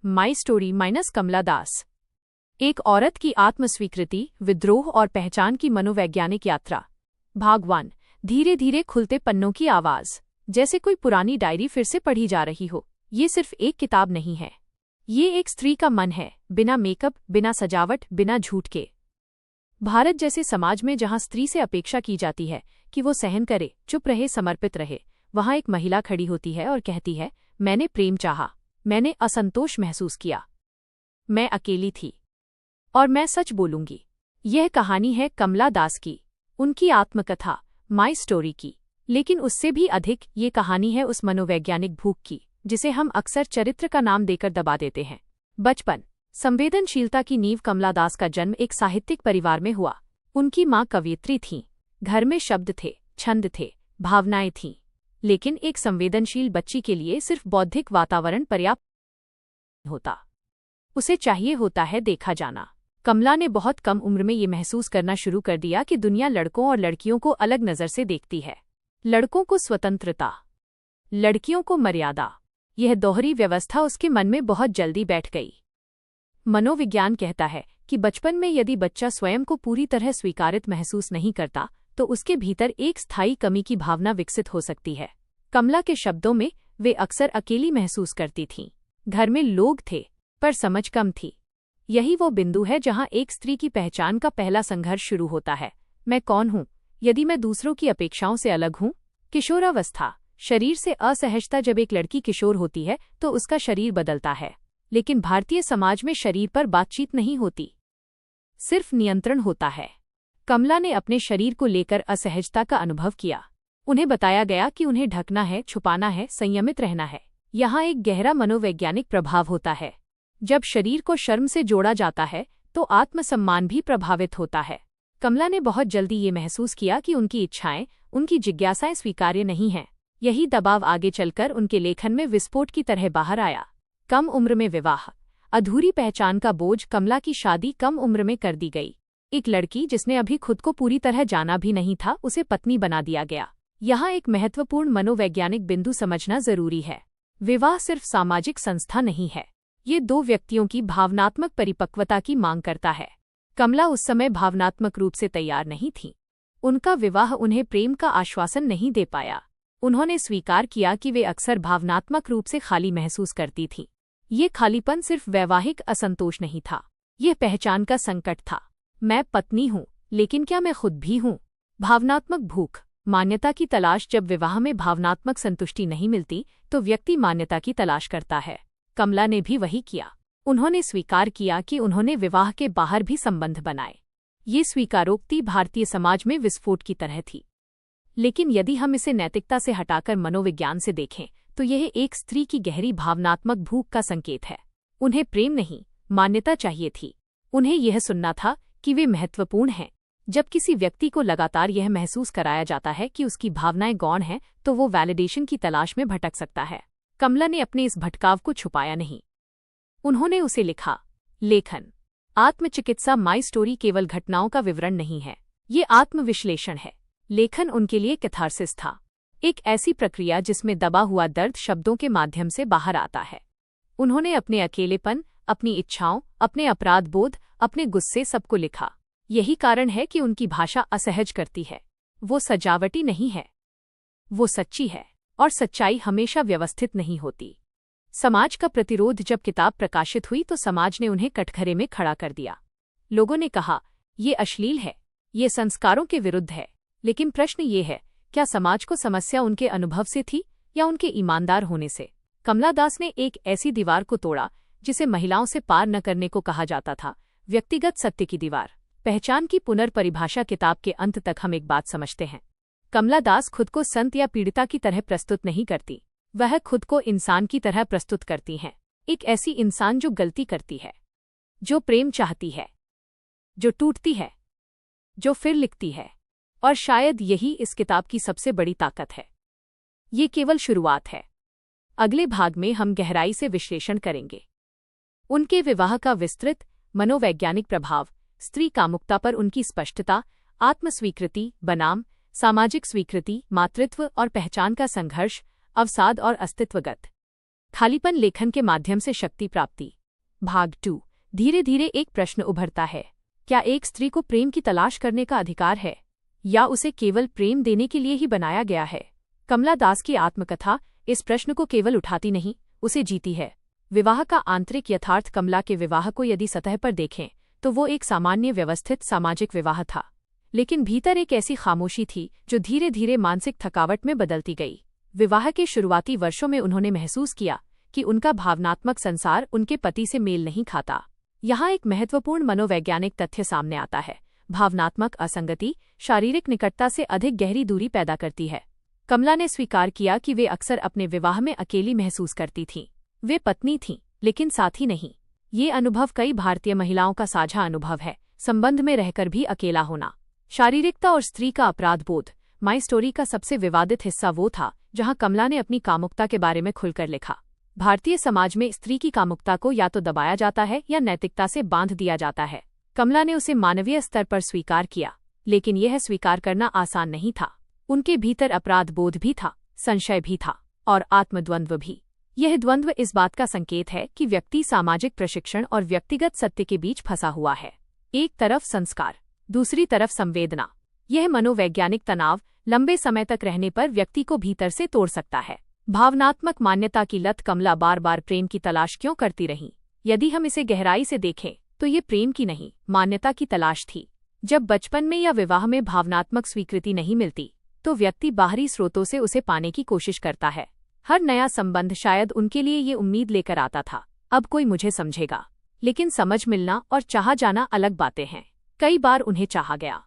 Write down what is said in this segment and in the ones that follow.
My story minus कमला दास। एक औरत की आत्मस्वीकृति, विद्रोह और पहचान की मनोवैज्ञानिक यात्रा। भाग 1। धीरे धीरे खुलते पन्नों की आवाज, जैसे कोई पुरानी डायरी फिर से पढ़ी जा रही हो। ये सिर्फ एक किताब नहीं है, ये एक स्त्री का मन है, बिना मेकअप, बिना सजावट, बिना झूठ के। भारत जैसे समाज में जहां स्त्री से अपेक्षा की जाती है कि वो सहन करे, चुप रहे, समर्पित रहे, वहां एक महिला खड़ी होती है और कहती है, मैंने प्रेम चाहा, मैंने असंतोष महसूस किया, मैं अकेली थी, और मैं सच बोलूंगी। यह कहानी है कमला दास की, उनकी आत्मकथा, माई स्टोरी की। लेकिन उससे भी अधिक ये कहानी है उस मनोवैज्ञानिक भूख की जिसे हम अक्सर चरित्र का नाम देकर दबा देते हैं। बचपन। संवेदनशीलता की नींव। कमला दास का जन्म एक साहित्यिक परिवार में हुआ। उनकी माँ कवयित्री थीं। घर में शब्द थे, छंद थे, भावनाएं थीं। लेकिन एक संवेदनशील बच्ची के लिए सिर्फ बौद्धिक वातावरण पर्याप्त होता, उसे चाहिए होता है देखा जाना। कमला ने बहुत कम उम्र में ये महसूस करना शुरू कर दिया कि दुनिया लड़कों और लड़कियों को अलग नज़र से देखती है। लड़कों को स्वतंत्रता, लड़कियों को मर्यादा। यह दोहरी व्यवस्था उसके मन में बहुत जल्दी बैठ गई। मनोविज्ञान कहता है कि बचपन में यदि बच्चा स्वयं को पूरी तरह स्वीकारित महसूस नहीं करता तो उसके भीतर एक स्थायी कमी की भावना विकसित हो सकती है। कमला के शब्दों में, वे अक्सर अकेली महसूस करती थीं। घर में लोग थे, पर समझ कम थी। यही वो बिंदु है जहां एक स्त्री की पहचान का पहला संघर्ष शुरू होता है। मैं कौन हूं, यदि मैं दूसरों की अपेक्षाओं से अलग हूं? किशोरावस्था। शरीर से असहजता। जब एक लड़की किशोर होती है तो उसका शरीर बदलता है, लेकिन भारतीय समाज में शरीर पर बातचीत नहीं होती, सिर्फ नियंत्रण होता है। कमला ने अपने शरीर को लेकर असहजता का अनुभव किया। उन्हें बताया गया कि उन्हें ढकना है, छुपाना है, संयमित रहना है। यहाँ एक गहरा मनोवैज्ञानिक प्रभाव होता है। जब शरीर को शर्म से जोड़ा जाता है तो आत्मसम्मान भी प्रभावित होता है। कमला ने बहुत जल्दी ये महसूस किया कि उनकी इच्छाएं, उनकी जिज्ञासाएं स्वीकार्य नहीं हैं। यही दबाव आगे चलकर उनके लेखन में विस्फोट की तरह बाहर आया। कम उम्र में विवाह, अधूरी पहचान का बोझ। कमला की शादी कम उम्र में कर दी गई। एक लड़की जिसने अभी खुद को पूरी तरह जाना भी नहीं था, उसे पत्नी बना दिया गया। यहाँ एक महत्वपूर्ण मनोवैज्ञानिक बिंदु समझना जरूरी है। विवाह सिर्फ सामाजिक संस्था नहीं है, ये दो व्यक्तियों की भावनात्मक परिपक्वता की मांग करता है। कमला उस समय भावनात्मक रूप से तैयार नहीं थी। उनका विवाह उन्हें प्रेम का आश्वासन नहीं दे पाया। उन्होंने स्वीकार किया कि वे अक्सर भावनात्मक रूप से खाली महसूस करती थीं। ये खालीपन सिर्फ वैवाहिक असंतोष नहीं था, यह पहचान का संकट था। मैं पत्नी हूँ, लेकिन क्या मैं खुद भी हूँ? भावनात्मक भूख, मान्यता की तलाश। जब विवाह में भावनात्मक संतुष्टि नहीं मिलती तो व्यक्ति मान्यता की तलाश करता है। कमला ने भी वही किया। उन्होंने स्वीकार किया कि उन्होंने विवाह के बाहर भी संबंध बनाए। ये स्वीकारोक्ति भारतीय समाज में विस्फोट की तरह थी। लेकिन यदि हम इसे नैतिकता से हटाकर मनोविज्ञान से देखें तो यह एक स्त्री की गहरी भावनात्मक भूख का संकेत है। उन्हें प्रेम नहीं, मान्यता चाहिए थी। उन्हें यह सुनना था कि वे महत्वपूर्ण हैं। जब किसी व्यक्ति को लगातार यह महसूस कराया जाता है कि उसकी भावनाएं गौण हैं तो वो वैलिडेशन की तलाश में भटक सकता है। कमला ने अपने इस भटकाव को छुपाया नहीं। उन्होंने उसे लिखा। लेखन, आत्मचिकित्सा। माई स्टोरी केवल घटनाओं का विवरण नहीं है, ये आत्मविश्लेषण है। लेखन उनके लिए कैथार्सिस था, एक ऐसी प्रक्रिया जिसमें दबा हुआ दर्द शब्दों के माध्यम से बाहर आता है। उन्होंने अपने अकेलेपन, अपनी इच्छाओं, अपने अपराध बोध, अपने गुस्से, सबको लिखा। यही कारण है कि उनकी भाषा असहज करती है। वो सजावटी नहीं है, वो सच्ची है, और सच्चाई हमेशा व्यवस्थित नहीं होती। समाज का प्रतिरोध। जब किताब प्रकाशित हुई तो समाज ने उन्हें कटघरे में खड़ा कर दिया। लोगों ने कहा, ये अश्लील है, ये संस्कारों के विरुद्ध है। लेकिन प्रश्न ये है, क्या समाज को समस्या उनके अनुभव से थी या उनके ईमानदार होने से? कमला दास ने एक ऐसी दीवार को तोड़ा जिसे महिलाओं से पार न करने को कहा जाता था, व्यक्तिगत सत्य की दीवार। पहचान की पुनर्परिभाषा। किताब के अंत तक हम एक बात समझते हैं, कमला दास खुद को संत या पीड़िता की तरह प्रस्तुत नहीं करती, वह खुद को इंसान की तरह प्रस्तुत करती हैं। एक ऐसी इंसान जो गलती करती है, जो प्रेम चाहती है, जो टूटती है, जो फिर लिखती है। और शायद यही इस किताब की सबसे बड़ी ताकत है। ये केवल शुरुआत है। अगले भाग में हम गहराई से विश्लेषण करेंगे उनके विवाह का विस्तृत मनोवैज्ञानिक प्रभाव, स्त्री कामुकता पर उनकी स्पष्टता, आत्मस्वीकृति बनाम सामाजिक स्वीकृति, मातृत्व और पहचान का संघर्ष, अवसाद और अस्तित्वगत खालीपन लेखन के माध्यम से शक्ति प्राप्ति। भाग 2। धीरे धीरे एक प्रश्न उभरता है, क्या एक स्त्री को प्रेम की तलाश करने का अधिकार है, या उसे केवल प्रेम देने के लिए ही बनाया गया है? कमला दास की आत्मकथा इस प्रश्न को केवल उठाती नहीं, उसे जीती है। विवाह का आंतरिक यथार्थ। कमला के विवाह को यदि सतह पर देखें तो वो एक सामान्य व्यवस्थित सामाजिक विवाह था, लेकिन भीतर एक ऐसी खामोशी थी जो धीरे धीरे मानसिक थकावट में बदलती गई। विवाह के शुरुआती वर्षों में उन्होंने महसूस किया कि उनका भावनात्मक संसार उनके पति से मेल नहीं खाता। यहाँ एक महत्वपूर्ण मनोवैज्ञानिक तथ्य सामने आता है। भावनात्मक असंगति शारीरिक निकटता से अधिक गहरी दूरी पैदा करती है। कमला ने स्वीकार किया कि वे अक्सर अपने विवाह में अकेली महसूस करती थीं। वे पत्नी थीं, लेकिन साथी नहीं। ये अनुभव कई भारतीय महिलाओं का साझा अनुभव है, संबंध में रहकर भी अकेला होना। शारीरिकता और स्त्री का अपराध बोध। माई स्टोरी का सबसे विवादित हिस्सा वो था जहां कमला ने अपनी कामुकता के बारे में खुलकर लिखा। भारतीय समाज में स्त्री की कामुकता को या तो दबाया जाता है या नैतिकता से बांध दिया जाता है। कमला ने उसे मानवीय स्तर पर स्वीकार किया, लेकिन यह स्वीकार करना आसान नहीं था। उनके भीतर अपराध बोध भी था, संशय भी था और आत्मद्वंद्व भी। यह द्वंद्व इस बात का संकेत है कि व्यक्ति सामाजिक प्रशिक्षण और व्यक्तिगत सत्य के बीच फंसा हुआ है। एक तरफ संस्कार, दूसरी तरफ संवेदना। यह मनोवैज्ञानिक तनाव लंबे समय तक रहने पर व्यक्ति को भीतर से तोड़ सकता है। भावनात्मक मान्यता की लत। कमला बार बार प्रेम की तलाश क्यों करती रहीं? यदि हम इसे गहराई से देखें तो ये प्रेम की नहीं, मान्यता की तलाश थी। जब बचपन में या विवाह में भावनात्मक स्वीकृति नहीं मिलती तो व्यक्ति बाहरी स्रोतों से उसे पाने की कोशिश करता है। हर नया संबंध शायद उनके लिए ये उम्मीद लेकर आता था, अब कोई मुझे समझेगा। लेकिन समझ मिलना और चाहा जाना अलग बातें हैं। कई बार उन्हें चाहा गया,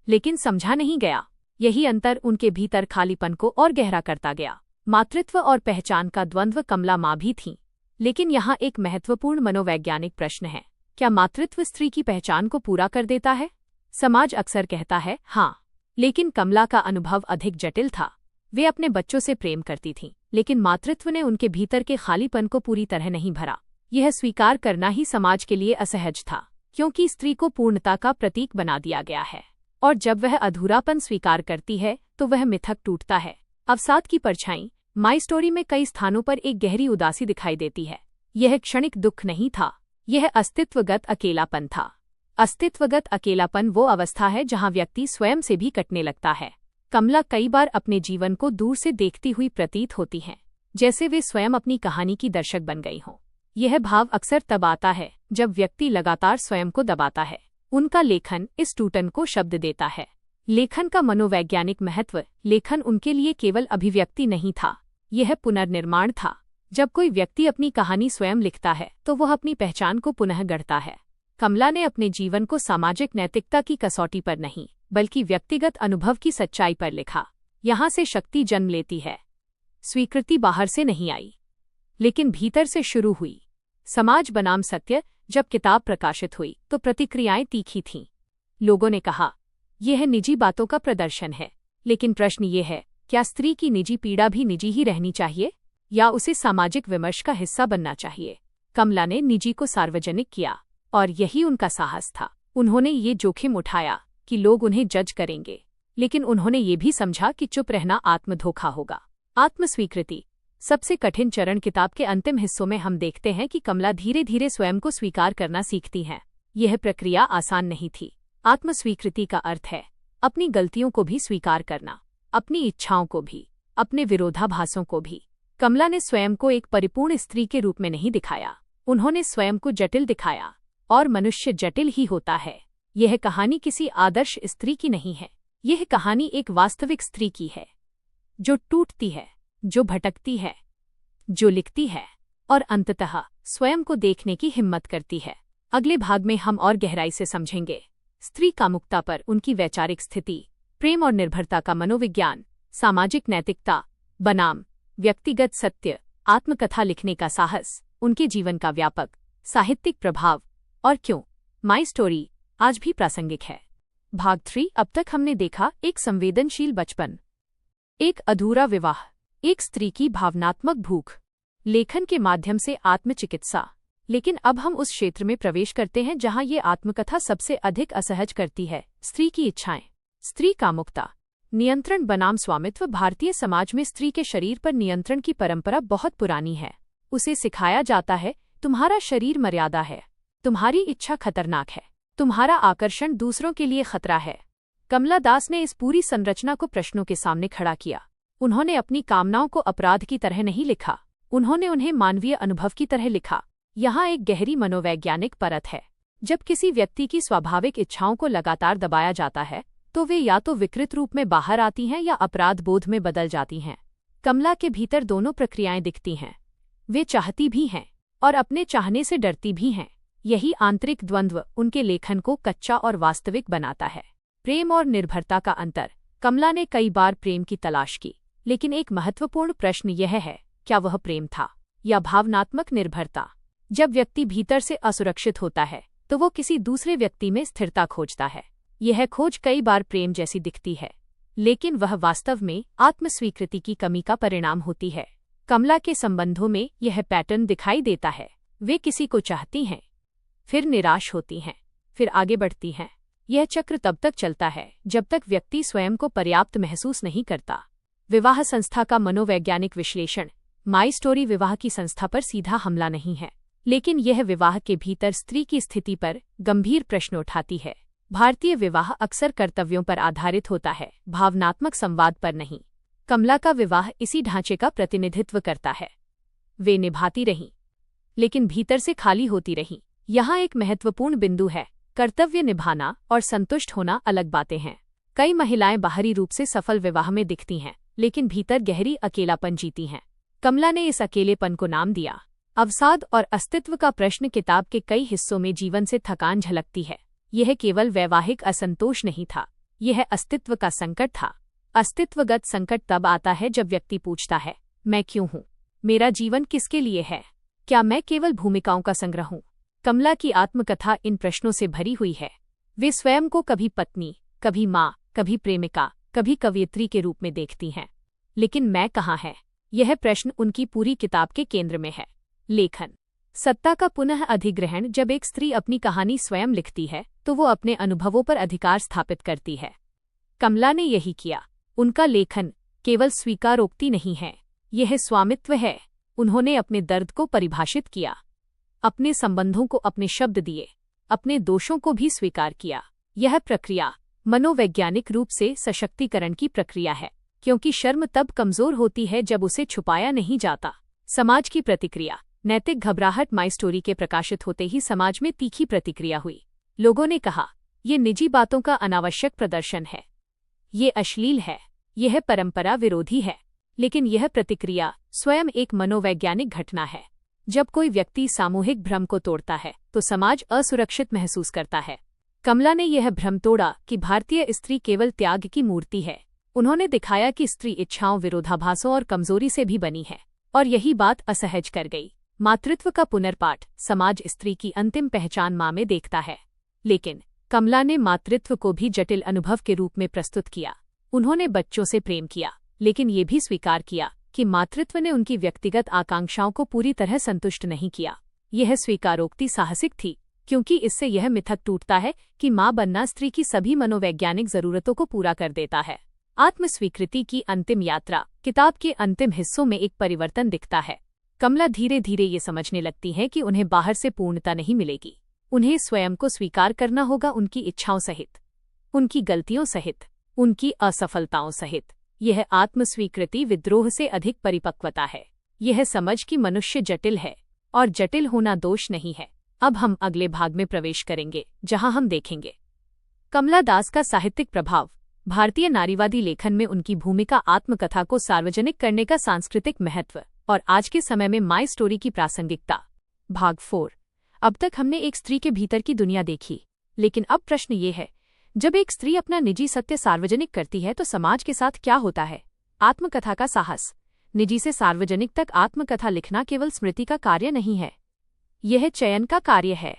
लेकिन समझा नहीं गया। यही अंतर उनके भीतर खालीपन को और गहरा करता गया। मातृत्व और पहचान का द्वंद्व। कमला माँ भी थीं, लेकिन यहाँ एक महत्वपूर्ण मनोवैज्ञानिक प्रश्न है, क्या मातृत्व स्त्री की पहचान को पूरा कर देता है? समाज अक्सर कहता है हाँ, लेकिन कमला का अनुभव अधिक जटिल था। वे अपने बच्चों से प्रेम करती थीं, लेकिन मातृत्व ने उनके भीतर के खालीपन को पूरी तरह नहीं भरा। यह स्वीकार करना ही समाज के लिए असहज था, क्योंकि स्त्री को पूर्णता का प्रतीक बना दिया गया है, और जब वह अधूरापन स्वीकार करती है तो वह मिथक टूटता है। अवसाद की परछाई। माई स्टोरी में कई स्थानों पर एक गहरी उदासी दिखाई देती है। यह क्षणिक दुख नहीं था, यह अस्तित्वगत अकेलापन था। अस्तित्वगत अकेलापन वो अवस्था है जहां व्यक्ति स्वयं से भी कटने लगता है। कमला कई बार अपने जीवन को दूर से देखती हुई प्रतीत होती हैं, जैसे वे स्वयं अपनी कहानी की दर्शक बन गई हों। यह भाव अक्सर तब आता है जब व्यक्ति लगातार स्वयं को दबाता है। उनका लेखन इस टूटन को शब्द देता है। लेखन का मनोवैज्ञानिक महत्व। लेखन उनके लिए केवल अभिव्यक्ति नहीं था, यह पुनर्निर्माण था। जब कोई व्यक्ति अपनी कहानी स्वयं लिखता है तो वह अपनी पहचान को पुनः गढ़ता है। कमला ने अपने जीवन को सामाजिक नैतिकता की कसौटी पर नहीं, बल्कि व्यक्तिगत अनुभव की सच्चाई पर लिखा। यहाँ से शक्ति जन्म लेती है। स्वीकृति बाहर से नहीं आई, लेकिन भीतर से शुरू हुई। समाज बनाम सत्य। जब किताब प्रकाशित हुई तो प्रतिक्रियाएं तीखी थीं। लोगों ने कहा, यह निजी बातों का प्रदर्शन है। लेकिन प्रश्न ये है, क्या स्त्री की निजी पीड़ा भी निजी ही रहनी चाहिए, या उसे सामाजिक विमर्श का हिस्सा बनना चाहिए? कमला ने निजी को सार्वजनिक किया, और यही उनका साहस था। उन्होंने ये जोखिम उठाया कि लोग उन्हें जज करेंगे, लेकिन उन्होंने ये भी समझा कि चुप रहना आत्मधोखा होगा। आत्मस्वीकृति। सबसे कठिन चरण। किताब के अंतिम हिस्सों में हम देखते हैं कि कमला धीरे धीरे स्वयं को स्वीकार करना सीखती हैं। यह प्रक्रिया आसान नहीं थी। आत्मस्वीकृति का अर्थ है अपनी गलतियों को भी स्वीकार करना, अपनी इच्छाओं को भी, अपने विरोधाभासों को भी। कमला ने स्वयं को एक परिपूर्ण स्त्री के रूप में नहीं दिखाया, उन्होंने स्वयं को जटिल दिखाया, और मनुष्य जटिल ही होता है। यह कहानी किसी आदर्श स्त्री की नहीं है, यह कहानी एक वास्तविक स्त्री की है, जो टूटती है, जो भटकती है, जो लिखती है, और अंततः स्वयं को देखने की हिम्मत करती है। अगले भाग में हम और गहराई से समझेंगे स्त्री कामुकता पर उनकी वैचारिक स्थिति, प्रेम और निर्भरता का मनोविज्ञान, सामाजिक नैतिकता बनाम व्यक्तिगत सत्य, आत्मकथा लिखने का साहस, उनके जीवन का व्यापक साहित्यिक प्रभाव, और क्यों माई स्टोरी आज भी प्रासंगिक है। भाग 3। अब तक हमने देखा एक संवेदनशील बचपन, एक अधूरा विवाह, एक स्त्री की भावनात्मक भूख, लेखन के माध्यम से आत्मचिकित्सा। लेकिन अब हम उस क्षेत्र में प्रवेश करते हैं जहां ये आत्मकथा सबसे अधिक असहज करती है, स्त्री की इच्छाएं। स्त्री कामुकता। नियंत्रण बनाम स्वामित्व। भारतीय समाज में स्त्री के शरीर पर नियंत्रण की परंपरा बहुत पुरानी है। उसे सिखाया जाता है, तुम्हारा शरीर मर्यादा है, तुम्हारी इच्छा खतरनाक है, तुम्हारा आकर्षण दूसरों के लिए खतरा है। कमला दास ने इस पूरी संरचना को प्रश्नों के सामने खड़ा किया। उन्होंने अपनी कामनाओं को अपराध की तरह नहीं लिखा, उन्होंने उन्हें मानवीय अनुभव की तरह लिखा। यहाँ एक गहरी मनोवैज्ञानिक परत है। जब किसी व्यक्ति की स्वाभाविक इच्छाओं को लगातार दबाया जाता है तो वे या तो विकृत रूप में बाहर आती हैं या अपराध बोध में बदल जाती हैं। कमला के भीतर दोनों प्रक्रियाएं दिखती हैं। वे चाहती भी हैं और अपने चाहने से डरती भी हैं। यही आंतरिक द्वंद्व उनके लेखन को कच्चा और वास्तविक बनाता है। प्रेम और निर्भरता का अंतर। कमला ने कई बार प्रेम की तलाश की, लेकिन एक महत्वपूर्ण प्रश्न यह है, क्या वह प्रेम था या भावनात्मक निर्भरता? जब व्यक्ति भीतर से असुरक्षित होता है तो वो किसी दूसरे व्यक्ति में स्थिरता खोजता है। यह खोज कई बार प्रेम जैसी दिखती है, लेकिन वह वास्तव में आत्मस्वीकृति की कमी का परिणाम होती है। कमला के संबंधों में यह पैटर्न दिखाई देता है। वे किसी को चाहती हैं, फिर निराश होती हैं, फिर आगे बढ़ती हैं। यह चक्र तब तक चलता है जब तक व्यक्ति स्वयं को पर्याप्त महसूस नहीं करता। विवाह संस्था का मनोवैज्ञानिक विश्लेषण। माई स्टोरी विवाह की संस्था पर सीधा हमला नहीं है, लेकिन यह विवाह के भीतर स्त्री की स्थिति पर गंभीर प्रश्न उठाती है। भारतीय विवाह अक्सर कर्तव्यों पर आधारित होता है, भावनात्मक संवाद पर नहीं। कमला का विवाह इसी ढांचे का प्रतिनिधित्व करता है। वे निभाती रहीं, लेकिन भीतर से खाली होती रहीं। यहाँ एक महत्वपूर्ण बिंदु है, कर्तव्य निभाना और संतुष्ट होना अलग बातें हैं। कई महिलाएं बाहरी रूप से सफल विवाह में दिखती हैं, लेकिन भीतर गहरी अकेलापन जीती हैं। कमला ने इस अकेलेपन को नाम दिया अवसाद और अस्तित्व का प्रश्न। किताब के कई हिस्सों में जीवन से थकान झलकती है। यह केवल वैवाहिक असंतोष नहीं था, यह अस्तित्व का संकट था। अस्तित्वगत संकट तब आता है जब व्यक्ति पूछता है, मैं क्यों हूँ? मेरा जीवन किसके लिए है? क्या मैं केवल भूमिकाओं का संग्रह हूँ? कमला की आत्मकथा इन प्रश्नों से भरी हुई है। वे स्वयं को कभी पत्नी, कभी माँ, कभी प्रेमिका, कभी कवयित्री के रूप में देखती हैं। लेकिन मैं कहाँ है? यह प्रश्न उनकी पूरी किताब के केंद्र में है। लेखन। सत्ता का पुनः अधिग्रहण। जब एक स्त्री अपनी कहानी स्वयं लिखती है तो वो अपने अनुभवों पर अधिकार स्थापित करती है। कमला ने यही किया। उनका लेखन केवल स्वीकारोक्ति नहीं है, यह स्वामित्व है। उन्होंने अपने दर्द को परिभाषित किया, अपने संबंधों को अपने शब्द दिए, अपने दोषों को भी स्वीकार किया। यह प्रक्रिया मनोवैज्ञानिक रूप से सशक्तिकरण की प्रक्रिया है, क्योंकि शर्म तब कमजोर होती है जब उसे छुपाया नहीं जाता। समाज की प्रतिक्रिया। नैतिक घबराहट। माई स्टोरी के प्रकाशित होते ही समाज में तीखी प्रतिक्रिया हुई। लोगों ने कहा, ये निजी बातों का अनावश्यक प्रदर्शन है, ये अश्लील है, यह परंपरा विरोधी है। लेकिन यह प्रतिक्रिया स्वयं एक मनोवैज्ञानिक घटना है। जब कोई व्यक्ति सामूहिक भ्रम को तोड़ता है तो समाज असुरक्षित महसूस करता है। कमला ने यह भ्रम तोड़ा कि भारतीय स्त्री केवल त्याग की मूर्ति है। उन्होंने दिखाया कि स्त्री इच्छाओं, विरोधाभासों और कमजोरी से भी बनी है, और यही बात असहज कर गई। मातृत्व का पुनर्पाठ। समाज स्त्री की अंतिम पहचान माँ में देखता है, लेकिन कमला ने मातृत्व को भी जटिल अनुभव के रूप में प्रस्तुत किया। उन्होंने बच्चों से प्रेम किया, लेकिन ये भी स्वीकार किया कि मातृत्व ने उनकी व्यक्तिगत आकांक्षाओं को पूरी तरह संतुष्ट नहीं किया। यह स्वीकारोक्ति साहसिक थी, क्योंकि इससे यह मिथक टूटता है कि माँ बनना स्त्री की सभी मनोवैज्ञानिक जरूरतों को पूरा कर देता है। आत्मस्वीकृति की अंतिम यात्रा। किताब के अंतिम हिस्सों में एक परिवर्तन दिखता है। कमला धीरे धीरे ये समझने लगती है कि उन्हें बाहर से पूर्णता नहीं मिलेगी। उन्हें स्वयं को स्वीकार करना होगा, उनकी इच्छाओं सहित, उनकी गलतियों सहित, उनकी असफलताओं सहित। यह आत्मस्वीकृति विद्रोह से अधिक परिपक्वता है। यह समझ कि मनुष्य जटिल है, और जटिल होना दोष नहीं है। अब हम अगले भाग में प्रवेश करेंगे, जहां हम देखेंगे कमला दास का साहित्यिक प्रभाव, भारतीय नारीवादी लेखन में उनकी भूमिका, आत्मकथा को सार्वजनिक करने का सांस्कृतिक महत्व, और आज के समय में माई स्टोरी की प्रासंगिकता। भाग 4। अब तक हमने एक स्त्री के भीतर की दुनिया देखी, लेकिन अब प्रश्न ये है, जब एक स्त्री अपना निजी सत्य सार्वजनिक करती है तो समाज के साथ क्या होता है? आत्मकथा का साहस। निजी से सार्वजनिक तक आत्मकथा लिखना केवल स्मृति का कार्य नहीं है, यह चयन का कार्य है।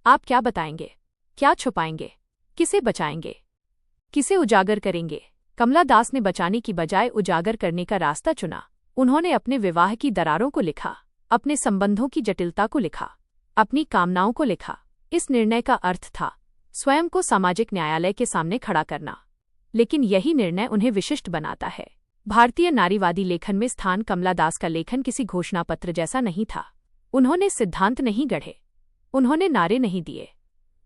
आप क्या बताएंगे? क्या छुपाएंगे? किसे बचाएंगे? किसे उजागर करेंगे? कमला दास ने बचाने की बजाय उजागर करने का रास्ता चुना। उन्होंने अपने विवाह की दरारों को लिखा, अपने संबंधों की जटिलता को लिखा, अपनी कामनाओं को लिखा। इस निर्णय का अर्थ था स्वयं को सामाजिक न्यायालय के सामने खड़ा करना, लेकिन यही निर्णय उन्हें विशिष्ट बनाता है। भारतीय नारीवादी लेखन में स्थान कमला दास का लेखन किसी घोषणा पत्र जैसा नहीं था। उन्होंने सिद्धांत नहीं गढ़े, उन्होंने नारे नहीं दिए,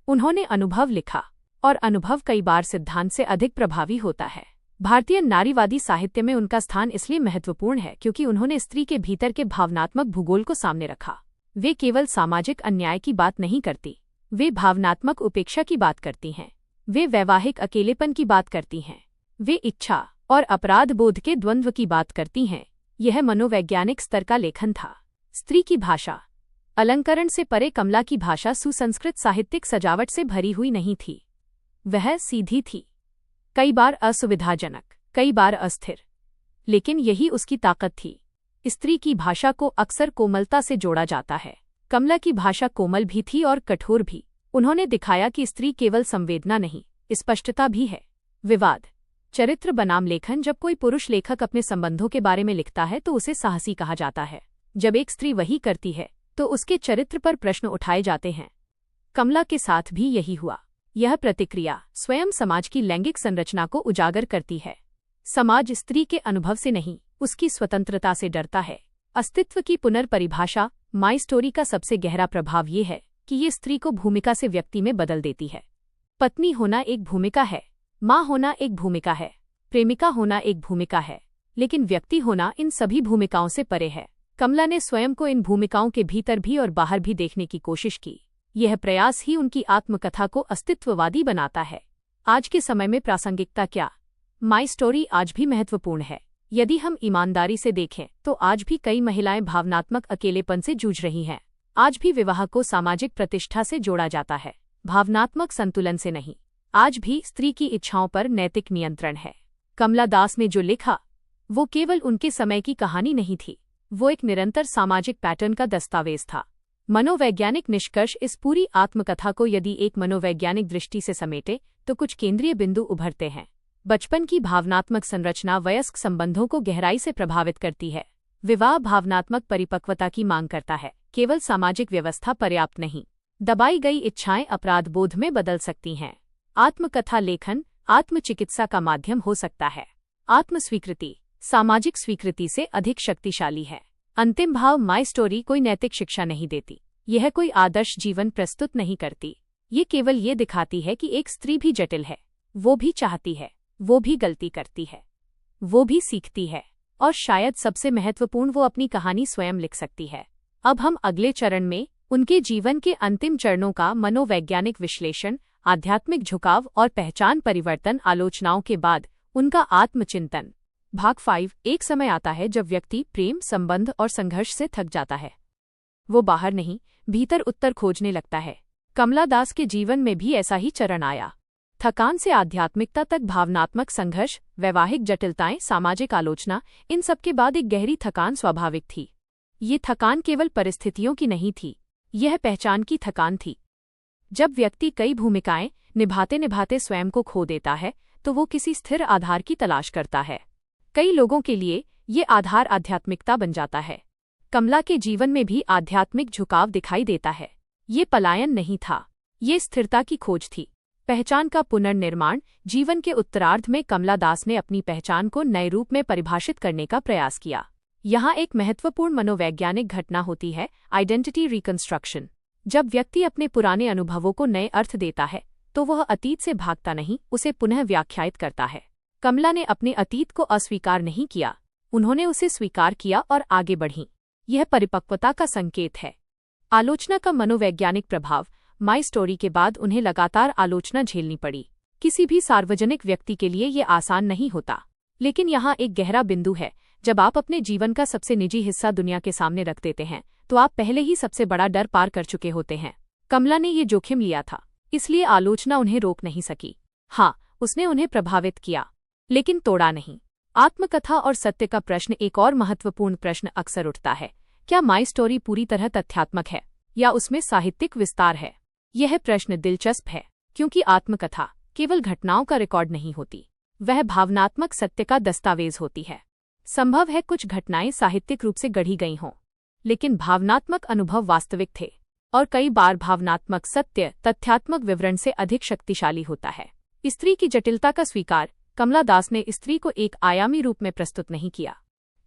उन्होंने अनुभव लिखा, और अनुभव कई बार सिद्धांत से अधिक प्रभावी होता है। भारतीय नारीवादी साहित्य में उनका स्थान इसलिए महत्वपूर्ण है क्योंकि उन्होंने स्त्री के भीतर के भावनात्मक भूगोल को सामने रखा। वे केवल सामाजिक अन्याय की बात नहीं करती, वे भावनात्मक उपेक्षा की बात करती हैं, वे वैवाहिक अकेलेपन की बात करती हैं, वे इच्छा और अपराध बोध के द्वंद्व की बात करती हैं। यह मनोवैज्ञानिक स्तर का लेखन था। स्त्री की भाषा अलंकरण से परे कमला की भाषा सुसंस्कृत साहित्यिक सजावट से भरी हुई नहीं थी। वह सीधी थी, कई बार असुविधाजनक, कई बार अस्थिर, लेकिन यही उसकी ताकत थी। स्त्री की भाषा को अक्सर कोमलता से जोड़ा जाता है। कमला की भाषा कोमल भी थी और कठोर भी। उन्होंने दिखाया कि स्त्री केवल संवेदना नहीं, स्पष्टता भी है। विवाद चरित्र बनाम लेखन। जब कोई पुरुष लेखक अपने संबंधों के बारे में लिखता है तो उसे साहसी कहा जाता है। जब एक स्त्री वही करती है तो उसके चरित्र पर प्रश्न उठाए जाते हैं। कमला के साथ भी यही हुआ। यह प्रतिक्रिया स्वयं समाज की लैंगिक संरचना को उजागर करती है। समाज स्त्री के अनुभव से नहीं, उसकी स्वतंत्रता से डरता है। अस्तित्व की पुनर्परिभाषा। माई स्टोरी का सबसे गहरा प्रभाव ये है कि ये स्त्री को भूमिका से व्यक्ति में बदल देती है। पत्नी होना एक भूमिका है, माँ होना एक भूमिका है, प्रेमिका होना एक भूमिका है, लेकिन व्यक्ति होना इन सभी भूमिकाओं से परे है। कमला ने स्वयं को इन भूमिकाओं के भीतर भी और बाहर भी देखने की कोशिश की। यह प्रयास ही उनकी आत्मकथा को अस्तित्ववादी बनाता है। आज के समय में प्रासंगिकता क्या? माई स्टोरी आज भी महत्वपूर्ण है। यदि हम ईमानदारी से देखें तो आज भी कई महिलाएं भावनात्मक अकेलेपन से जूझ रही हैं। आज भी विवाह को सामाजिक प्रतिष्ठा से जोड़ा जाता है, भावनात्मक संतुलन से नहीं। आज भी स्त्री की इच्छाओं पर नैतिक नियंत्रण है। कमला दास ने जो लिखा वो केवल उनके समय की कहानी नहीं थी, वो एक निरंतर सामाजिक पैटर्न का दस्तावेज था। मनोवैज्ञानिक निष्कर्ष। इस पूरी आत्मकथा को यदि एक मनोवैज्ञानिक दृष्टि से समेटे तो कुछ केंद्रीय बिंदु उभरते हैं। बचपन की भावनात्मक संरचना वयस्क संबंधों को गहराई से प्रभावित करती है। विवाह भावनात्मक परिपक्वता की मांग करता है, केवल सामाजिक व्यवस्था पर्याप्त नहीं। दबाई गई इच्छाएं अपराध बोध में बदल सकती हैं। आत्मकथा लेखन आत्मचिकित्सा का माध्यम हो सकता है। आत्मस्वीकृति सामाजिक स्वीकृति से अधिक शक्तिशाली है। अंतिम भाव। माई स्टोरी कोई नैतिक शिक्षा नहीं देती, यह कोई आदर्श जीवन प्रस्तुत नहीं करती। ये केवल ये दिखाती है कि एक स्त्री भी जटिल है, वो भी चाहती है, वो भी गलती करती है, वो भी सीखती है, और शायद सबसे महत्वपूर्ण, वो अपनी कहानी स्वयं लिख सकती है। अब हम अगले चरण में उनके जीवन के अंतिम चरणों का मनोवैज्ञानिक विश्लेषण, आध्यात्मिक झुकाव और पहचान परिवर्तन, आलोचनाओं के बाद उनका आत्मचिंतन। भाग 5। एक समय आता है जब व्यक्ति प्रेम, संबंध और संघर्ष से थक जाता है। वो बाहर नहीं, भीतर उत्तर खोजने लगता है। कमला दास के जीवन में भी ऐसा ही चरण आया। थकान से आध्यात्मिकता तक, भावनात्मक संघर्ष, वैवाहिक जटिलताएं, सामाजिक आलोचना, इन सब के बाद एक गहरी थकान स्वाभाविक थी। ये थकान केवल परिस्थितियों की नहीं थी, यह पहचान की थकान थी। जब व्यक्ति कई भूमिकाएं निभाते निभाते स्वयं को खो देता है तो वो किसी स्थिर आधार की तलाश करता है। कई लोगों के लिए ये आधार आध्यात्मिकता बन जाता है। कमला के जीवन में भी आध्यात्मिक झुकाव दिखाई देता है। ये पलायन नहीं था, ये स्थिरता की खोज थी। पहचान का पुनर्निर्माण। जीवन के उत्तरार्ध में कमला दास ने अपनी पहचान को नए रूप में परिभाषित करने का प्रयास किया। यहाँ एक महत्वपूर्ण मनोवैज्ञानिक घटना होती है, आइडेंटिटी रिकंस्ट्रक्शन। जब व्यक्ति अपने पुराने अनुभवों को नए अर्थ देता है तो वह अतीत से भागता नहीं, उसे पुनः व्याख्यायित करता है। कमला ने अपने अतीत को अस्वीकार नहीं किया, उन्होंने उसे स्वीकार किया और आगे बढ़ीं। यह परिपक्वता का संकेत है। आलोचना का मनोवैज्ञानिक प्रभाव। माई स्टोरी के बाद उन्हें लगातार आलोचना झेलनी पड़ी। किसी भी सार्वजनिक व्यक्ति के लिए ये आसान नहीं होता, लेकिन यहाँ एक गहरा बिंदु है। जब आप अपने जीवन का सबसे निजी हिस्सा दुनिया के सामने रख देते हैं तो आप पहले ही सबसे बड़ा डर पार कर चुके होते हैं। कमला ने ये जोखिम लिया था, इसलिए आलोचना उन्हें रोक नहीं सकी। हाँ, उसने उन्हें प्रभावित किया, लेकिन तोड़ा नहीं। आत्मकथा और सत्य का प्रश्न। एक और महत्वपूर्ण प्रश्न अक्सर उठता है, क्या माई स्टोरी पूरी तरह तथ्यात्मक है या उसमें साहित्यिक विस्तार है? यह प्रश्न दिलचस्प है क्योंकि आत्मकथा केवल घटनाओं का रिकॉर्ड नहीं होती, वह भावनात्मक सत्य का दस्तावेज होती है। संभव है कुछ घटनाएं साहित्यिक रूप से गढ़ी गई हों, लेकिन भावनात्मक अनुभव वास्तविक थे, और कई बार भावनात्मक सत्य तथ्यात्मक विवरण से अधिक शक्तिशाली होता है। स्त्री की जटिलता का स्वीकार। कमला दास ने स्त्री को एक आयामी रूप में प्रस्तुत नहीं किया।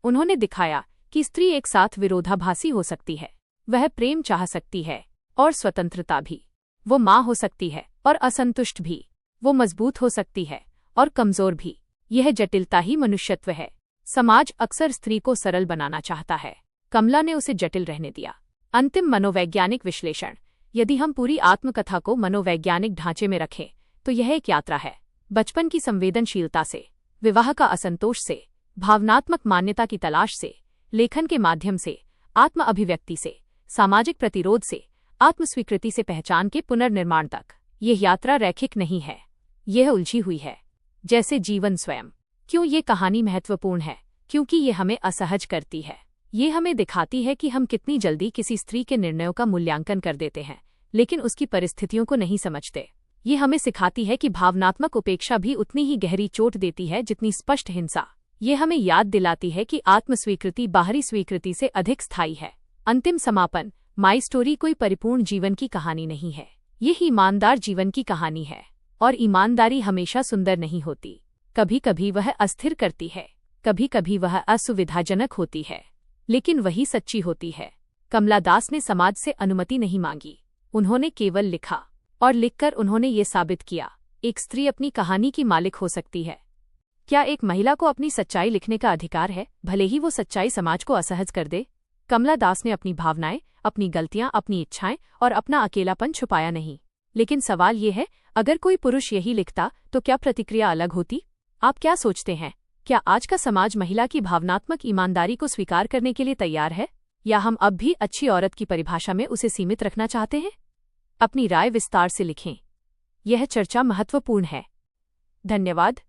उन्होंने दिखाया कि स्त्री एक साथ विरोधाभासी हो सकती है। वह प्रेम चाह सकती है और स्वतंत्रता भी। वो माँ हो सकती है और असंतुष्ट भी। वो मजबूत हो सकती है और कमजोर भी। यह जटिलता ही मनुष्यत्व है। समाज अक्सर स्त्री को सरल बनाना चाहता है। कमला ने उसे जटिल रहने दिया। अंतिम मनोवैज्ञानिक विश्लेषण। यदि हम पूरी आत्मकथा को मनोवैज्ञानिक ढांचे में रखें तो यह एक यात्रा है। बचपन की संवेदनशीलता से, विवाह का असंतोष से, भावनात्मक मान्यता की तलाश से, लेखन के माध्यम से, आत्म अभिव्यक्ति से, सामाजिक प्रतिरोध से, आत्मस्वीकृति से पहचान के पुनर्निर्माण तक। यह यात्रा रैखिक नहीं है, यह उलझी हुई है, जैसे जीवन स्वयं। क्यों ये कहानी महत्वपूर्ण है? क्योंकि ये हमें असहज करती है। ये हमें दिखाती है कि हम कितनी जल्दी किसी स्त्री के निर्णयों का मूल्यांकन कर देते हैं, लेकिन उसकी परिस्थितियों को नहीं समझते। ये हमें सिखाती है कि भावनात्मक उपेक्षा भी उतनी ही गहरी चोट देती है जितनी स्पष्ट हिंसा। ये हमें याद दिलाती है कि आत्मस्वीकृति बाहरी स्वीकृति से अधिक स्थायी है। अंतिम समापन। माई स्टोरी कोई परिपूर्ण जीवन की कहानी नहीं है, ये ईमानदार जीवन की कहानी है। और ईमानदारी हमेशा सुंदर नहीं होती। कभी कभी वह अस्थिर करती है, कभी कभी वह असुविधाजनक होती है, लेकिन वही सच्ची होती है। कमला दास ने समाज से अनुमति नहीं मांगी, उन्होंने केवल लिखा, और लिखकर उन्होंने ये साबित किया, एक स्त्री अपनी कहानी की मालिक हो सकती है। क्या एक महिला को अपनी सच्चाई लिखने का अधिकार है, भले ही वो सच्चाई समाज को असहज कर दे? कमला दास ने अपनी भावनाएं, अपनी गलतियां, अपनी इच्छाएं और अपना अकेलापन छुपाया नहीं। लेकिन सवाल ये है, अगर कोई पुरुष यही लिखता तो क्या प्रतिक्रिया अलग होती? आप क्या सोचते हैं? क्या आज का समाज महिला की भावनात्मक ईमानदारी को स्वीकार करने के लिए तैयार है, या हम अब भी अच्छी औरत की परिभाषा में उसे सीमित रखना चाहते हैं? अपनी राय विस्तार से लिखें। यह चर्चा महत्वपूर्ण है। धन्यवाद।